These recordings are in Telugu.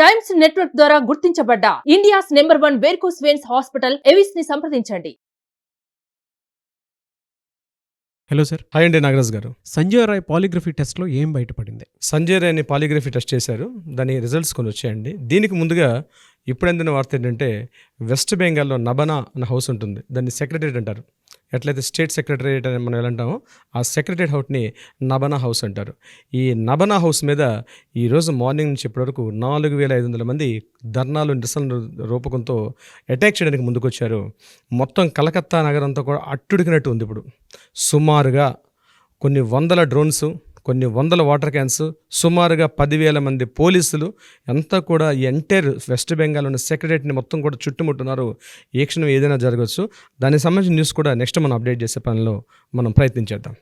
టైమ్స్ నెట్వర్క్ ద్వారా గుర్తించబడ్డ India's number 1 varicose veins hospital AVIS ని సంప్రదించండి. Hello sir. హాయ్ అండి నాగరాజ్ గారు. సంజయ్ రాయ్ పాలిగ్రఫీ టెస్ట్లో ఏం బయటపడింది? సంజయ్ రాయ్ అని పాలిగ్రఫీ టెస్ట్ చేశారు, దాని రిజల్ట్స్ కొన్ని వచ్చాయండి. దీనికి ముందుగా ఇప్పుడెందున వార్త ఏంటంటే, వెస్ట్ బెంగాల్లో నబనా అన్న హౌస్ ఉంటుంది, దాన్ని సెక్రటరియట్ అంటారు. ఎట్లయితే స్టేట్ సెక్రటరియట్ అని మనం ఎలా అంటామో, ఆ సెక్రటరియట్ హౌస్ని నబనా హౌస్ అంటారు. ఈ నబనా హౌస్ మీద ఈరోజు మార్నింగ్ నుంచి ఇప్పటివరకు 4500 మంది ధర్నాలు నిరసన రూపకంతో అటాక్ చేయడానికి ముందుకొచ్చారు. మొత్తం కలకత్తా నగరంతో కూడా అట్టుడికినట్టు ఉంది. ఇప్పుడు సుమారుగా కొన్ని వందల డ్రోన్స్, కొన్ని వందల వాటర్ క్యాన్స్, సుమారుగా 10,000 మంది పోలీసులు అంతా కూడా ఈ ఎంటైర్ వెస్ట్ బెంగాల్లోని సెక్రటరీని మొత్తం కూడా చుట్టుముట్టున్నారు. ఏ క్షణం ఏదైనా జరగవచ్చు. దానికి సంబంధించిన న్యూస్ కూడా నెక్స్ట్ మనం అప్డేట్ చేసే పనిలో మనం ప్రయత్నించేద్దాం.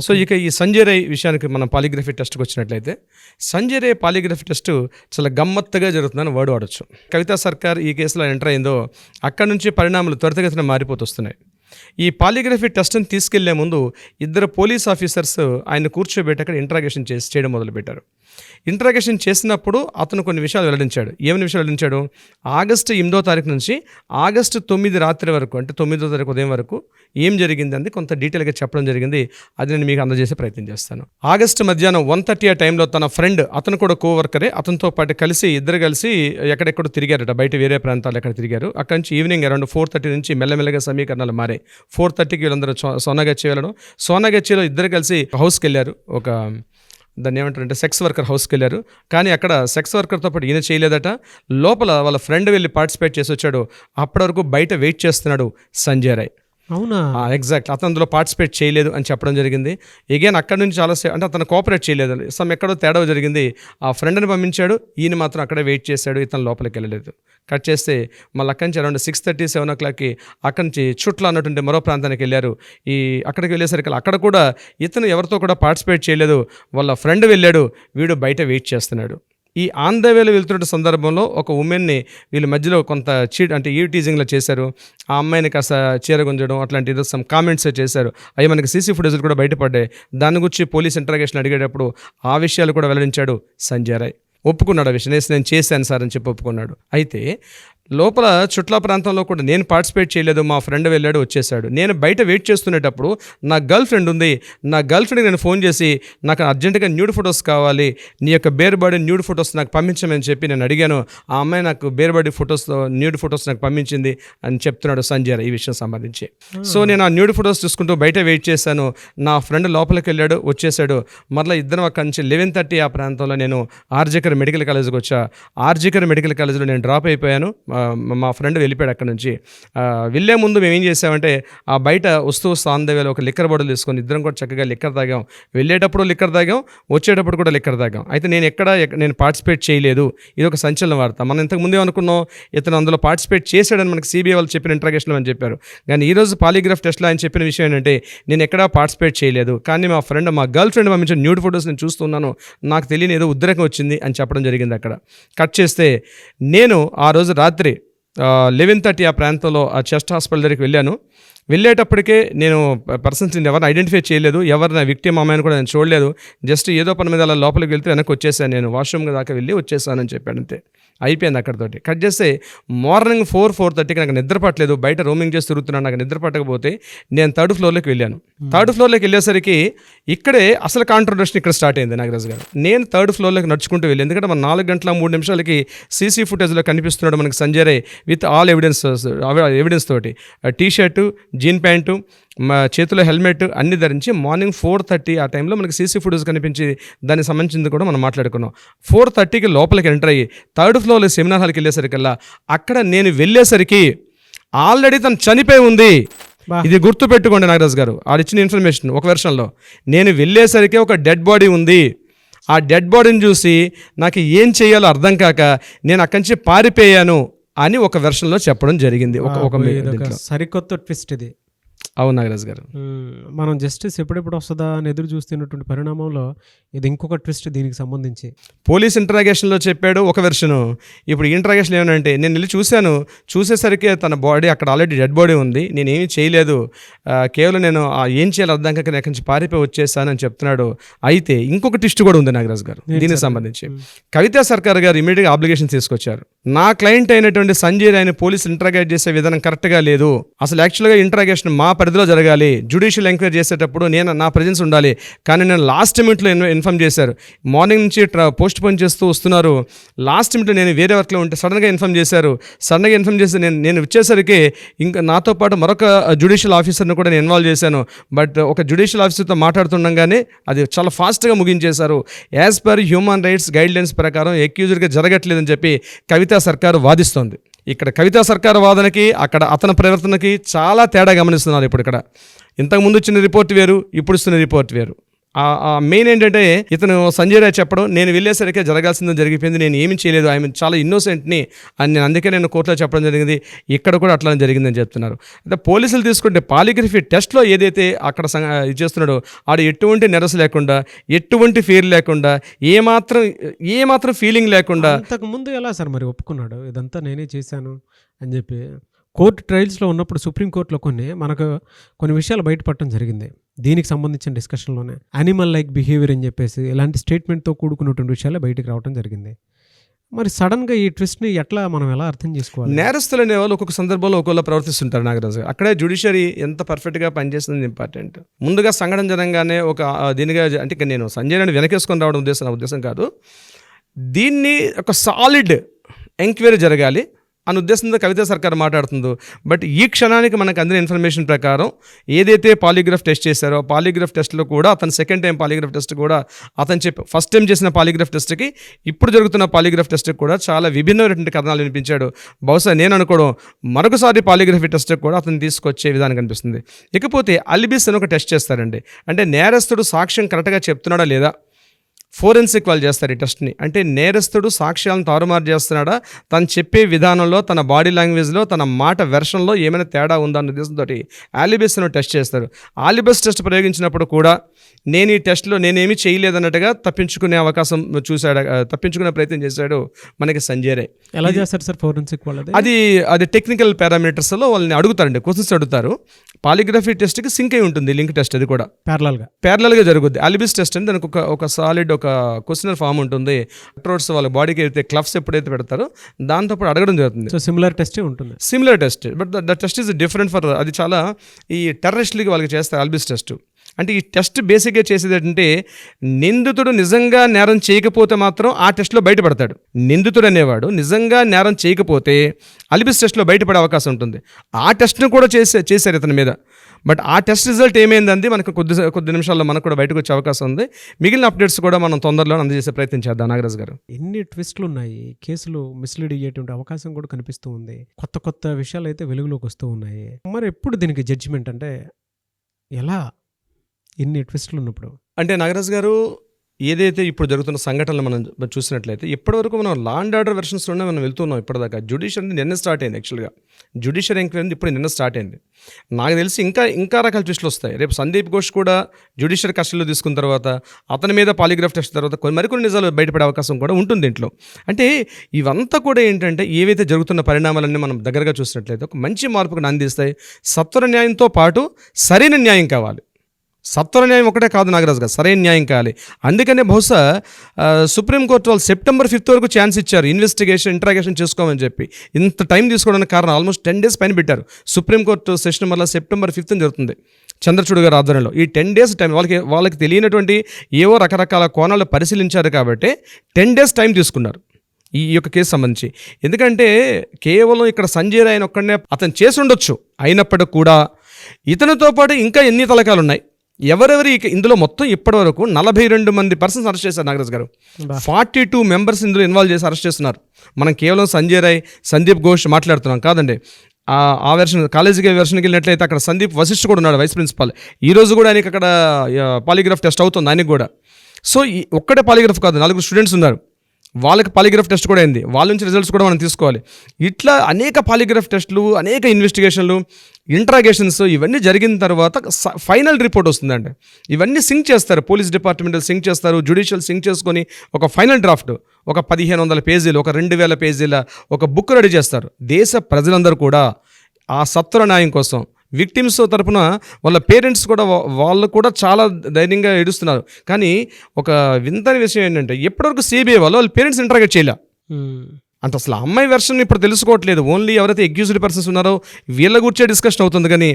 సో ఇక ఈ సంజయ్ రాయ్ విషయానికి మనం పాలిగ్రఫీ టెస్ట్కి వచ్చినట్లయితే, సంజయ్ రాయ్ పాలిగ్రఫీ టెస్ట్ చాలా గమ్మత్తుగా జరుగుతుందని వర్డ్ వాడచ్చు. కవితా సర్కార్ ఈ కేసులో ఎంటర్ అయిందో అక్కడి నుంచి పరిణామాలు త్వరితగతిన మారిపోతున్నాయి. ఈ పాలిగ్రఫీ టెస్ట్ని తీసుకెళ్లే ముందు ఇద్దరు పోలీస్ ఆఫీసర్స్ ఆయన కూర్చోబెట్టి అక్కడ ఇంట్రాగేషన్ చేయడం మొదలుపెట్టారు. ఇంట్రాగేషన్ చేసినప్పుడు అతను కొన్ని విషయాలు వెల్లడించాడు. ఏమైనా విషయాలు వెల్లడించాడు? ఆగస్టు 8వ తారీఖు నుంచి ఆగస్టు 9 రాత్రి వరకు, అంటే 9వ తారీఖు ఉదయం వరకు ఏం జరిగింది అని కొంత డీటెయిల్గా చెప్పడం జరిగింది. అది నేను మీకు అందజేసే ప్రయత్నం చేస్తాను. ఆగస్టు మధ్యాహ్నం 1:30 ఆ టైంలో తన ఫ్రెండ్, అతను కూడా కోవర్కరే, అతనితో పాటు ఇద్దరు కలిసి ఎక్కడెక్కడో తిరిగారట, బయట వేరే ప్రాంతాలు ఎక్కడ తిరిగారు. అక్కడి నుంచి ఈవినింగ్ అరౌండ్ 4:30 నుంచి మెల్లమెల్లగా సమీకరణాలు మారాయి. 4:30కి వీళ్ళందరూ సోనాగచ్చి వెళ్ళడం, సోనాగచ్చిలో ఇద్దరు కలిసి హౌస్కి వెళ్ళారు. దాన్ని ఏమంటారంటే సెక్స్ వర్కర్ హౌస్కి వెళ్ళారు. కానీ అక్కడ సెక్స్ వర్కర్తో పాటు ఈయన చేయలేదట. లోపల వాళ్ళ ఫ్రెండ్ వెళ్ళి పార్టిసిపేట్ చేసి వచ్చాడు. అప్పటి వరకు బయట వెయిట్ చేస్తున్నాడు సంజయ్ రాయ్. అవునా? ఎగ్జాక్ట్. అతను అందులో పార్టిసిపేట్ చేయలేదు అని చెప్పడం జరిగింది. ఎగైన్ అక్కడి నుంచి అంటే అతను కోఆపరేట్ చేయలేదు, ఎక్కడో తేడా జరిగింది. ఆ ఫ్రెండ్ని పంపించాడు, ఈయన మాత్రం అక్కడే వెయిట్ చేశాడు, ఇతను లోపలికి వెళ్ళలేదు. కట్ చేస్తే మళ్ళీ అక్కడి నుంచి అరౌండ్ 6:30, 7 o'clockకి అక్కడి నుంచి చుట్ల అన్నటువంటి మరో ప్రాంతానికి వెళ్ళారు. అక్కడికి వెళ్ళేసరికి అక్కడ కూడా ఇతను ఎవరితో కూడా పార్టిసిపేట్ చేయలేదు, వాళ్ళ ఫ్రెండ్ వెళ్ళాడు, వీడు బయట వెయిట్ చేస్తున్నాడు. ఈ ఆన్ ద వేలో వెళ్తున్న సందర్భంలో ఒక ఉమెన్ని వీళ్ళ మధ్యలో కొంత అంటే ఈ టీజింగ్లో చేశారు. ఆ అమ్మాయిని కాస్త చీరగుంజడం అట్లాంటి ఏదో సమ్ కామెంట్స్ చేశారు. అవి మనకి సీసీ ఫుటేజ్లు కూడా బయటపడ్డాయి. దాని గురించి పోలీస్ ఇంటరాగేషన్ అడిగేటప్పుడు ఆ విషయాలు కూడా వెల్లడించాడు సంజయ్ రాయ్. ఒప్పుకున్నాడు, ఆ విషయం నేను చేశాను సార్ అని చెప్పి ఒప్పుకున్నాడు. అయితే లోపల చుట్ల ప్రాంతంలో కూడా నేను పార్టిసిపేట్ చేయలేదు, మా ఫ్రెండ్ వెళ్ళాడు, వచ్చేసాడు. నేను బయట వెయిట్ చేస్తునేటప్పుడు నా గర్ల్ ఫ్రెండ్ ఉంది, నా గర్ల్ ఫ్రెండ్కి నేను ఫోన్ చేసి నాకు అర్జెంటుగా న్యూడ్ ఫొటోస్ కావాలి, నీ యొక్క బేర్ బాడీ న్యూడ్ ఫొటోస్ నాకు పంపించమని చెప్పి నేను అడిగాను. ఆ అమ్మాయి నాకు బేర్ బాడీ న్యూడ్ ఫొటోస్ నాకు పంపించింది అని చెప్తున్నాడు సంజయ్ ఈ విషయం సంబంధించి. సో నేను ఆ న్యూడ్ ఫొటోస్ చూసుకుంటూ బయట వెయిట్ చేశాను. నా ఫ్రెండ్ లోపలికి వెళ్ళాడు, వచ్చేసాడు. మరలా ఇద్దరం అక్కడి నుంచి 11:30 ఆ ప్రాంతంలో నేను ఆర్జికర్ మెడికల్ కాలేజ్కి వచ్చా. ఆర్జికర్ మెడికల్ కాలేజ్లో నేను డ్రాప్ అయిపోయాను. మా ఫ్రెండ్ వెళ్ళిపోయాడు అక్కడ నుంచి. వెళ్ళే ముందు మేము ఏం చేసామంటే, ఆ బయట వస్తూ ఆన్ ద వేలో ఒక లిక్కర్ బాటిల్ తీసుకొని ఇద్దరం కూడా చక్కగా లిక్కర్ తాగాం. వెళ్ళేటప్పుడు లిక్కర్ తాగాం, వచ్చేటప్పుడు కూడా లిక్కర్ తాగాం. అయితే నేను పార్టిసిపేట్ చేయలేదు. ఇది ఒక సంచలన వార్త. మనం ఇంతకు ముందే అనుకున్నాం ఇతను అందులో పార్టిసిపేట్ చేశాడని మనకి సిబిఐ వాళ్ళు చెప్పిన ఇంట్రాగేషన్లో అని చెప్పారు. కానీ ఈరోజు పాలిగ్రాఫ్ టెస్ట్లో ఆయన చెప్పిన విషయం ఏంటంటే, నేను ఎక్కడా పార్టిసిపేట్ చేయలేదు, కానీ మా గర్ల్ ఫ్రెండ్ పంపించిన న్యూడ్ ఫొటోస్ నేను చూస్తున్నాను, నాకు తెలియని ఏదో ఉద్రేకం వచ్చింది అని చెప్పడం జరిగింది. అక్కడ కట్ చేస్తే నేను ఆ రోజు రాత్రి 11:30 ఆ ప్రాంతంలో ఆ చెస్ట్ హాస్పిటల్ దగ్గరికి వెళ్ళాను. వెళ్ళేటప్పటికే నేను పర్సన్స్ ఎవరిని ఐడెంటిఫై చేయలేదు, ఎవరిని విక్టిమ్ అమ్మాయిని కూడా నేను చూడలేదు. జస్ట్ ఏదో పని మీద అలా లోపలికి వెళ్తే వెనక్కి వచ్చేసాను, నేను వాష్రూమ్ దాకా వెళ్ళి వచ్చేసానని చెప్పాడు. అంతే, అయిపోయింది అక్కడితోటి. కట్ చేస్తే మార్నింగ్ 4:30కి నాకు నిద్ర పట్టలేదు, బయట రోమింగ్ చేసి తిరుగుతున్నాను. నాకు నిద్ర పట్టకపోతే నేను 3rd ఫ్లోర్లోకి వెళ్ళాను. 3rd ఫ్లోర్లోకి వెళ్ళేసరికి ఇక్కడే అసలు కాంట్రవర్షన్ ఇక్కడ స్టార్ట్ అయింది నాగరాజు గారు. నేను 3rd ఫ్లోర్లోకి నడుచుకుంటూ వెళ్ళి, ఎందుకంటే మన 4 గంటల 3 నిమిషాలకి సీసీ ఫుటేజ్లో కనిపిస్తున్నాడు మనకి Sanjay Roy with all evidence తోటి, టీ-షర్టు, జీన్ ప్యాంటు, మా చేతిలో హెల్మెట్ అన్ని ధరించి మార్నింగ్ 4:30 ఆ టైంలో మనకి సీసీ ఫుటేజ్ కనిపించి దానికి సంబంధించింది కూడా మనం మాట్లాడుకున్నాం. 4:30కి లోపలికి ఎంటర్ అయ్యి 3rd ఫ్లోర్లో సెమినార్ హాల్కి వెళ్ళేసరికల్లా అక్కడ నేను వెళ్ళేసరికి ఆల్రెడీ తను చనిపోయి ఉంది. ఇది గుర్తు పెట్టుకోండి నాగరాజు గారు, ఆడిచ్చిన ఇన్ఫర్మేషన్ ఒక వెర్షన్లో. నేను వెళ్ళేసరికి ఒక డెడ్ బాడీ ఉంది. ఆ డెడ్ బాడీని చూసి నాకు ఏం చేయాలో అర్థం కాక నేను అక్కడి నుంచి పారిపోయాను అని ఒక వెర్షన్లో చెప్పడం జరిగింది. ఒక సరికొత్త ట్విస్ట్ ఇది. అవును నాగరాజ్ గారు. మనం జస్టిస్ ఎప్పుడెప్పుడు వస్తుందా అని ఎదురు చూస్తున్నటువంటి పరిణామంలో ఇది ఇంకొక ట్విస్ట్ దీనికి సంబంధించి. పోలీస్ ఇంటరాగేషన్లో చెప్పాడు ఒక వెర్షను, ఇప్పుడు ఇంటరాగేషన్ ఏమనంటే నేను వెళ్ళి చూసేసరికి తన బాడీ అక్కడ ఆల్రెడీ డెడ్ బాడీ ఉంది, నేనేమీ చేయలేదు, కేవలం నేను ఏం చేయాలి అర్థం కాక నేను అక్కడి నుంచి పారిపోయి వచ్చేసానని చెప్తున్నాడు. అయితే ఇంకొక ట్విస్ట్ కూడా ఉంది నాగరాజ్ గారు దీనికి సంబంధించి. కవితా సర్కార్ గారు ఇమీడియట్గా అప్లికేషన్ తీసుకొచ్చారు. నా క్లయింట్ అయినటువంటి సంజయ్ రాయ్ని పోలీసులు ఇంటరాగేట్ చేసే విధానం కరెక్ట్గా లేదు, అసలు యాక్చువల్గా ఇంటరాగేషన్ మా పరిధిలో జరగాలి, జ్యుడిషియల్ ఎంక్వైరీ చేసేటప్పుడు నా ప్రెజెన్స్ ఉండాలి, కానీ నేను లాస్ట్ మినిట్లో ఇన్ఫార్మ్ చేశారు. మార్నింగ్ నుంచి పోస్ట్ పోన్ చేస్తూ వస్తున్నారు, లాస్ట్ మినిట్లో నేను వేరే వర్క్లో ఉంటే సడన్గా ఇన్ఫార్మ్ చేశారు. నేను వచ్చేసరికి ఇంకా నాతో పాటు మరొక జ్యుడిషియల్ ఆఫీసర్ని కూడా నేను ఇన్వాల్వ్ చేశాను. బట్ ఒక జ్యుడిషియల్ ఆఫీసర్తో మాట్లాడుతుండగానే అది చాలా ఫాస్ట్గా ముగించేశారు. As per human rights guidelines ప్రకారం ఎక్యూజ్డ్గా జరగట్లేదని చెప్పి కవితా సర్కారు వాదిస్తోంది. ఇక్కడ కవితా సర్కారు వాదనకి అక్కడ అతని ప్రవర్తనకి చాలా తేడా గమనిస్తున్నారు. ఇప్పుడు ఇక్కడ ఇంతకుముందు ఇచ్చిన రిపోర్ట్ వేరు, ఇప్పుడు ఇస్తున్న రిపోర్ట్ వేరు. మెయిన్ ఏంటంటే ఇతను సంజయ్ రాయ్ చెప్పడం, నేను వెళ్ళేసరికి జరగాల్సిందో జరిగిపోయింది, నేను ఏమీ చేయలేదు, ఆయన చాలా ఇన్నోసెంట్ని అని అందుకే నేను కోర్టులో చెప్పడం జరిగింది, ఇక్కడ కూడా అట్లానే జరిగిందని చెప్తున్నారు. అయితే పోలీసులు తీసుకుంటే పాలిగ్రఫీ టెస్ట్లో ఏదైతే అక్కడ ఇది చేస్తున్నాడో ఆడు ఎటువంటి నిరస లేకుండా, ఎటువంటి ఫియర్ లేకుండా, ఏమాత్రం ఫీలింగ్ లేకుండా. అంతకుముందు ఎలా సార్ మరి ఒప్పుకున్నాడు ఇదంతా నేనే చేశాను అని చెప్పి? కోర్టు ట్రయల్స్లో ఉన్నప్పుడు సుప్రీంకోర్టులో కొన్ని విషయాలు బయటపడటం జరిగింది దీనికి సంబంధించిన డిస్కషన్లోనే. యానిమల్ లైక్ బిహేవియర్ అని చెప్పేసి ఇలాంటి స్టేట్మెంట్తో కూడుకున్నటువంటి విషయాలే బయటకు రావడం జరిగింది. మరి సడన్గా ఈ ట్విస్ట్ని మనం ఎలా అర్థం చేసుకోవాలి? నేరస్తులు అనేవాళ్ళు ఒక్కొక్క సందర్భంలో ఒక్కొక్క ప్రవర్తిస్తుంటారు నాగరాజు. అక్కడే జ్యుడిషియరీ ఎంత పర్ఫెక్ట్గా పనిచేస్తుంది ఇంపార్టెంట్. ముందుగా సంఘటన జరగానే దీనిగా అంటే నేను సంజయ్ రాయ్ని వెనకేసుకొని రావడం నా ఉద్దేశం కాదు, దీన్ని ఒక సాలిడ్ ఎంక్వైరీ జరగాలి అని ఉద్దేశంతో కవితా సర్కార్ మాట్లాడుతుందో. బట్ ఈ క్షణానికి మనకు అందిన ఇన్ఫర్మేషన్ ప్రకారం ఏదైతే పాలిగ్రాఫ్ టెస్ట్ చేశారో పాలిగ్రాఫ్ టెస్ట్లో కూడా అతను సెకండ్ టైం పాలిగ్రాఫ్ టెస్ట్ కూడా అతను ఫస్ట్ టైం చేసిన పాలిగ్రాఫ్ టెస్ట్కి ఇప్పుడు జరుగుతున్న పాలిగ్రాఫ్ టెస్ట్కి కూడా చాలా విభిన్నమైనటువంటి కథనాలు వినిపించాడు. బహుశా నేను అనుకోవడం మరొకసారి పాలిగ్రఫీ టెస్ట్కి కూడా అతను తీసుకొచ్చే విధానం కనిపిస్తుంది. ఇకపోతే అలిబిస్ అని ఒక టెస్ట్ చేస్తారండి, అంటే నేరస్తుడు సాక్ష్యం కరెక్ట్గా చెప్తున్నాడా లేదా, ఫోరెన్సిక్ వాళ్ళు చేస్తారు ఈ టెస్ట్ని. అంటే నేరస్తుడు సాక్ష్యాలను తారుమారు చేస్తున్నాడా, తను చెప్పే విధానంలో, తన బాడీ లాంగ్వేజ్లో, తన మాట వెర్షన్లో ఏమైనా తేడా ఉందా అన్న ఉద్దేశంతో ఆలిబిస్ను టెస్ట్ చేస్తారు. ఆలిబిస్ టెస్ట్ ప్రయోగించినప్పుడు కూడా నేను ఈ టెస్ట్లో నేనేమీ చేయలేదన్నట్టుగా తప్పించుకునే ప్రయత్నం చేశాడు మనకి సంజయ్ రాయ్. ఎలా చేస్తారు సార్ ఫోరెన్సిక్ వాళ్ళది? అది టెక్నికల్ పారామీటర్స్లో వాళ్ళని అడుగుతారండి, క్వశ్చన్స్ అడుగుతారు. పాలిగ్రఫీ టెస్ట్కి సింక్ అయి ఉంటుంది లింక్ టెస్ట్, అది కూడా ప్యారలల్గా జరుగుద్ది. ఆలిబిస్ టెస్ట్ అని దానికి ఒక సాలిడ్ ఒక క్వశ్చనర్ ఫామ్ ఉంటుంది. ఎలక్ట్రోడ్స్ వాళ్ళ బాడీకి అయితే క్లఫ్స్ ఎప్పుడైతే పెడతారో దాంతో పాటు అడగడం జరుగుతుంది. సో సిమిలర్ టెస్ట్ ఉంటుంది, similar test. But the test is different for, అది చాలా ఈ టెర్రరిస్టులకి వాళ్ళకి చేస్తారు ఆలిబిస్ టెస్ట్. అంటే ఈ టెస్ట్ బేసిక్గా చేసేది ఏంటంటే నిందితుడు నిజంగా నేరం చేయకపోతే మాత్రం ఆ టెస్ట్లో బయటపడతాడు. నిందితుడు అనేవాడు నిజంగా నేరం చేయకపోతే అలిబిస్ టెస్ట్లో బయటపడే అవకాశం ఉంటుంది. ఆ టెస్ట్ను కూడా చేశారు ఇతని మీద. బట్ ఆ టెస్ట్ రిజల్ట్ ఏమైందంది మనకు కొద్ది నిమిషాల్లో మనకు కూడా బయటకు వచ్చే అవకాశం ఉంది. మిగిలిన అప్డేట్స్ కూడా మనం తొందరలో అందజేసే ప్రయత్నం చేద్దాం. నాగరాజ్ గారు, ఎన్ని ట్విస్టులు ఉన్నాయి, కేసులు మిస్లీడ్ అయ్యేటువంటి అవకాశం కూడా కనిపిస్తూ ఉంది, కొత్త విషయాలు అయితే వెలుగులోకి వస్తూ ఉన్నాయి. మరి ఎప్పుడు దీనికి జడ్జిమెంట్, అంటే ఎలా ఎన్ని ట్విస్టులు ఉన్నప్పుడు? అంటే నాగరాజ్ గారు, ఏదైతే ఇప్పుడు జరుగుతున్న సంఘటనలు మనం చూసినట్లయితే ఇప్పటివరకు మనం లా అండ్ ఆర్డర్ వెర్షన్స్లోనే మనం వెళ్తున్నాం. ఇప్పటిదాకా జ్యుడిషియరీ నిన్న స్టార్ట్ అయింది. యాక్చువల్గా జ్యుడిషియరీ ఎంక్వైరీ ఇప్పుడు నిన్న స్టార్ట్ అయింది. నాకు తెలిసి ఇంకా రకాల ట్విస్టులు వస్తాయి. రేపు సందీప్ ఘోష్ కూడా జ్యుడిషియరీ కస్టడీలో తీసుకున్న తర్వాత అతని మీద పాలిగ్రాఫ్ టెస్ట్ తర్వాత మరికొన్ని నిజాలు బయటపడే అవకాశం కూడా ఉంటుంది దీంట్లో. అంటే ఇవంతా కూడా ఏంటంటే ఏవైతే జరుగుతున్న పరిణామాలన్నీ మనం దగ్గరగా చూసినట్లయితే ఒక మంచి మార్పుకు అందిస్తాయి. సత్వర న్యాయంతో పాటు సరైన న్యాయం కావాలి. సత్వర న్యాయం ఒకటే కాదు నాగరాజు గారు, సరైన న్యాయం కావాలి. అందుకనే బహుశా సుప్రీంకోర్టు వాళ్ళు September 5th వరకు ఛాన్స్ ఇచ్చారు ఇంట్రాగేషన్ చేసుకోమని చెప్పి. ఇంత టైం తీసుకోవడానికి కారణం ఆల్మోస్ట్ 10 days పైన పెట్టారు. సుప్రీంకోర్టు సెషన్ వల్ల September 5th జరుగుతుంది చంద్రచూడ్ గారు ఆధ్వర్యంలో. ఈ 10 days టైం వాళ్ళకి తెలియనటువంటి ఏవో రకరకాల కోణాలు పరిశీలించారు కాబట్టి 10 days టైం తీసుకున్నారు ఈ యొక్క కేసు సంబంధించి. ఎందుకంటే కేవలం ఇక్కడ సంజయ్ రాయ్ ఒక్కడనే అతను చేసి ఉండొచ్చు, అయినప్పటికీ కూడా ఇతనితో పాటు ఇంకా ఎన్ని తలకాలు ఉన్నాయి, ఎవరెవరు ఇందులో మొత్తం ఇప్పటి వరకు 42 మంది పర్సన్స్ అరెస్ట్ చేశారు నాగరాజ్ గారు. 42 members ఇందులో ఇన్వాల్వ్ చేసి అరెస్ట్ చేస్తున్నారు. మనం కేవలం సంజయ్ రాయ్, సందీప్ ఘోష్ మాట్లాడుతున్నాం కాదండి. ఆ వెర్షన్ కాలేజీకి వెర్షన్కి వెళ్ళినట్లయితే అక్కడ సందీప్ వశిష్ఠ్ కూడా ఉన్నాడు, వైస్ ప్రిన్సిపాల్. ఈరోజు కూడా ఆయనకి అక్కడ పాలిగ్రాఫ్ టెస్ట్ అవుతుంది ఆయనకి కూడా. సో ఒక్కటే పాలిగ్రాఫ్ కాదు, 4 స్టూడెంట్స్ ఉన్నారు. వాళ్ళకి పాలిగ్రాఫ్ టెస్ట్ కూడా అయింది, వాళ్ళ నుంచి రిజల్ట్స్ కూడా మనం తీసుకోవాలి. ఇట్లా అనేక పాలిగ్రాఫ్ టెస్టులు, అనేక ఇన్వెస్టిగేషన్లు, ఇంట్రాగేషన్స్ ఇవన్నీ జరిగిన తర్వాత ఫైనల్ రిపోర్ట్ వస్తుందండి. ఇవన్నీ సింక్ చేస్తారు, పోలీస్ డిపార్ట్మెంట్ సింక్ చేస్తారు, జ్యుడిషియల్ సింక్ చేసుకొని ఒక ఫైనల్ డ్రాఫ్ట్, ఒక 1500 పేజీలు, ఒక 2000 పేజీల ఒక బుక్ రెడీ చేస్తారు. దేశ ప్రజలందరూ కూడా ఆ సత్వర న్యాయం కోసం, విక్టిమ్స్ తరపున వాళ్ళ పేరెంట్స్ కూడా వాళ్ళు కూడా చాలా ధైర్యంగా ఏడుస్తున్నారు. కానీ ఒక వింతని విషయం ఏంటంటే ఎప్పటివరకు సిబిఐ వాళ్ళ పేరెంట్స్ ఇంటరాగేట్ చేయలే. అంటే అసలు అమ్మాయి వెర్షన్ ఇప్పుడు తెలుసుకోవట్లేదు. ఓన్లీ ఎవరైతే అక్యూజ్డ్ పర్సన్స్ ఉన్నారో వీళ్ళ గురించే డిస్కషన్ అవుతుంది. కానీ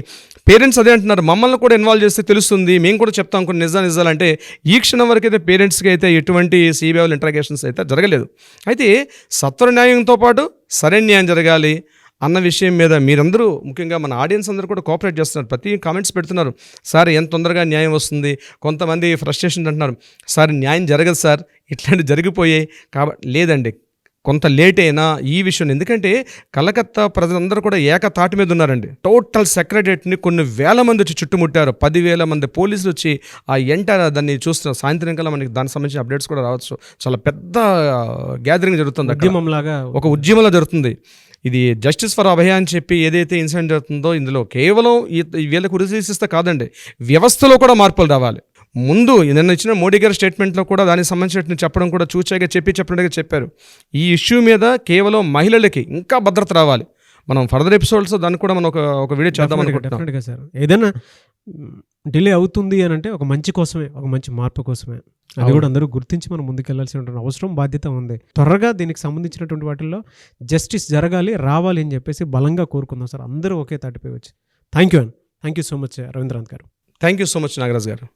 పేరెంట్స్ అదే అంటున్నారు, మమ్మల్ని కూడా ఇన్వాల్వ్ చేస్తే తెలుస్తుంది, మేము కూడా చెప్తాం కొన్ని నిజాలంటే. ఈ క్షణం వరకు అయితే పేరెంట్స్కి అయితే ఎటువంటి సిబిఐ ఇంటరాగేషన్స్ అయితే జరగలేదు. అయితే సత్వర న్యాయంతో పాటు సరైన న్యాయం జరగాలి అన్న విషయం మీద మీరందరూ, ముఖ్యంగా మన ఆడియన్స్ అందరూ కూడా కోఆపరేట్ చేస్తున్నారు. ప్రతి కామెంట్స్ పెడుతున్నారు, సార్ ఎంత తొందరగా న్యాయం వస్తుంది. కొంతమంది ఫ్రస్ట్రేషన్ అంటున్నారు, సార్ న్యాయం జరగదు సార్, ఇట్లాంటివి జరిగిపోయాయి కాబట్టి. లేదండి, కొంత లేట్ అయినా ఈ విషయం, ఎందుకంటే కలకత్తా ప్రజలందరూ కూడా ఏకతాటి మీద ఉన్నారండి. టోటల్ సెక్రటరియట్ని కొన్ని వేల మంది వచ్చి చుట్టుముట్టారు, 10,000 మంది పోలీసులు వచ్చి ఆ ఎంటర్ దాన్ని చూస్తున్నారు. సాయంత్రం కల్లా మనకి దానికి సంబంధించిన అప్డేట్స్ కూడా రావచ్చు. చాలా పెద్ద గ్యాదరింగ్ జరుగుతుంది, ఒక ఉద్యమంలో జరుగుతుంది. ఇది జస్టిస్ ఫర్ అభయ అని చెప్పి ఏదైతే ఇన్సిడెంట్ జరుగుతుందో, ఇందులో కేవలం వీళ్ళకు ఉరిశిస్తే కాదండి, వ్యవస్థలో కూడా మార్పులు రావాలి. ముందు నిన్న ఇచ్చిన మోడీ గారి స్టేట్మెంట్లో కూడా దానికి సంబంధించిన చెప్పడం కూడా చూచాగా చెప్పినట్టుగా చెప్పారు. ఈ ఇష్యూ మీద కేవలం మహిళలకి ఇంకా భద్రత రావాలి. మనం ఫర్దర్ ఎపిసోడ్స్ దాన్ని కూడా మనం ఒక వీడియో చేద్దాం అనుకుంటున్నాం. సార్ ఏదైనా డిలే అవుతుంది అని అంటే ఒక మంచి కోసమే, ఒక మంచి మార్పు కోసమే. అది కూడా అందరూ గుర్తించి మనం ముందుకెళ్లాల్సిన అవసరం, బాధ్యత ఉంది. త్వరగా దీనికి సంబంధించినటువంటి వాటిల్లో జస్టిస్ జరగాలి, రావాలి అని చెప్పేసి బలంగా కోరుకుందాం సార్. అందరూ ఒకే తాటిపై వచ్చి. Thank you so much Ravindranath garu. Thank you so much Nagaraj గారు.